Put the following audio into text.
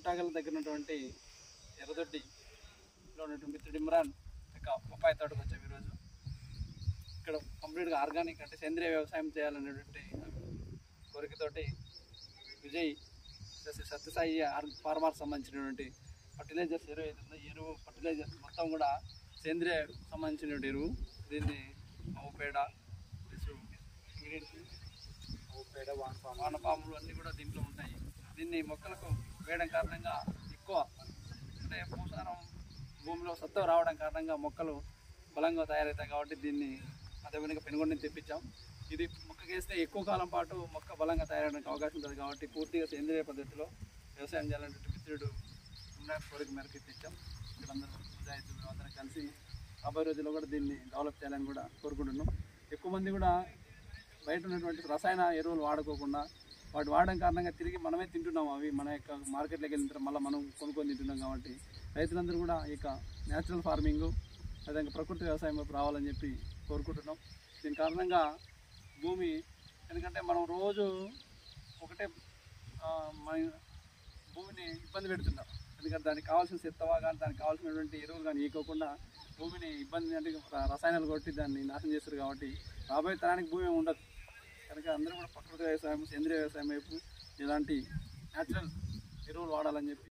గుట్టాగల దగ్గర ఉన్నటువంటి ఎర్రదొడ్డిలో ఉన్నటువంటి మిత్రుడు ఇమ్రాన్ యొక్క బొప్పాయి తోటకు వచ్చాము ఈరోజు. ఇక్కడ కంప్లీట్గా ఆర్గానిక్ అంటే సేంద్రియ వ్యవసాయం చేయాలనేటువంటి కోరికతోటి విజయ్ సత్యసాయి ఫార్మర్స్ సంబంధించినటువంటి ఫర్టిలైజర్స్ ఎరువు అవుతుంది. ఎరువు ఫర్టిలైజర్స్ మొత్తం కూడా సేంద్రియ సంబంధించినటువంటి ఎరువు. దీన్ని ఆవు పేడ, వానపాములు అన్నీ కూడా దీంట్లో ఉంటాయి. దీన్ని మొక్కలకు వేయడం కారణంగా ఎక్కువ అంటే భూసారం భూమిలో సత్వ రావడం కారణంగా మొక్కలు బలంగా తయారవుతాయి. కాబట్టి దీన్ని అదేవిధంగా పెనుగొండని తెప్పించాం. ఇది మొక్కకి వేస్తే ఎక్కువ కాలం పాటు మొక్క బలంగా తయారవడానికి అవకాశం ఉంటుంది. కాబట్టి పూర్తిగా సేంద్రియ పద్ధతిలో వ్యవసాయం చేయాలంటే మిత్రుడు కోరిక మేరకు తెచ్చాం. ఇక్కడ అందరం కలిసి రాబోయే రోజుల్లో కూడా దీన్ని డెవలప్ చేయాలని కూడా కోరుకుంటున్నాం. ఎక్కువ మంది కూడా బయట ఉన్నటువంటి రసాయన ఎరువులు వాడుకోకుండా వాటి వాడడం కారణంగా తిరిగి మనమే తింటున్నాం. అవి మన యొక్క మార్కెట్లోకి వెళ్ళిన తర్వాత మళ్ళీ మనం కొనుక్కొని తింటున్నాం. కాబట్టి రైతులందరూ కూడా ఈ యొక్క న్యాచురల్ ఫార్మింగ్ అదేవిధంగా ప్రకృతి వ్యవసాయం రావాలని చెప్పి కోరుకుంటున్నాం. దీని కారణంగా భూమి ఎందుకంటే మనం రోజు ఒకటే మన భూమిని ఇబ్బంది పెడుతున్నాం. ఎందుకంటే దానికి కావాల్సిన సిత్తవా కానీ దానికి కావాల్సినటువంటి ఎరువులు కానీ ఇవ్వకుండా భూమిని ఇబ్బంది అంటే రసాయనాలు కొట్టి దాన్ని నాశనం చేస్తారు. కాబట్టి రాబోయే తరానికి భూమి ఉండదు. కనుక అందరూ కూడా ప్రకృతి వ్యవసాయం సేంద్రియ వ్యవసాయం వైపు ఇలాంటి న్యాచురల్ ఎరువులు వాడాలని చెప్పి